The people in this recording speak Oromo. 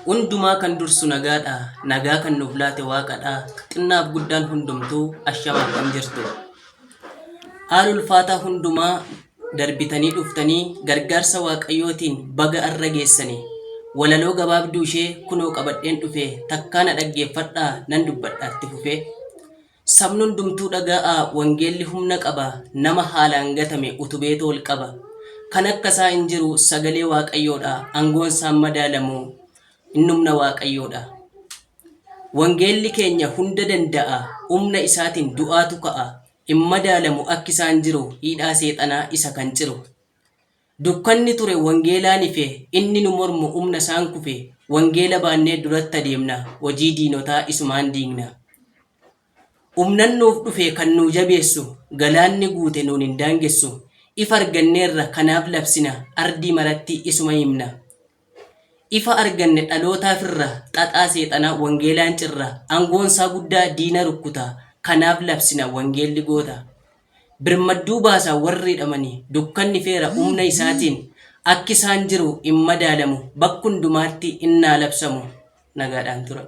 Hundumaa kan dursu nagaadha. Nagaa kan nuuf laate waaqadha. Xinnaaf guddaan hundumtuu ashama akkam jirtu. Haala ulfaataa hundumaa darbitanii dhuftanii gargaarsa waaqayyootiin baga arra geessanii. Walaloo gabaabduu ishee kunoo qabadheen dhufe takkaana dhaggeeffadhaa nan dubbadhaatti fufe. Sabni hundumtuu dhaga'aa wangeelli humna qaba. Nama haalaan gatame utubeetu ol qaba. Kan akka isaa hin jiru sagalee waaqayyoodha. Aangoon isaan madaalamu innumna waaqayyoodha. Wangeelli keenya hunda danda'a. Humna isaatiin du'aatu ka'a. Hin madaalamu akka isaan jiru hidhaa seexanaa isa kan ciru. Dukkanni ture wangeelaan ife inni nu mormu humna isaan kufe. Wangeela baannee duratti adeemna hojii diinotaa isumaan diigna. Humnan nuuf dhufe kan nu jabeessu galaanni guute nuun hin daangessu. Ifa arganneerra kanaaf labsina ardii maratti isuma himna. Ifa arganne dhalootaaf irra xaxaa seexanaa wangeelaan cirra. Aangoon isaa guddaa diina rukkuta kanaaf labsina wangeelli goota. Birmadduu baasaa warri hidhamanii dukkanni feera humna isaatiin akki isaan jiru hin madaalamu bakka hundumaatti innaa labsamu. Nagaadhaan tura.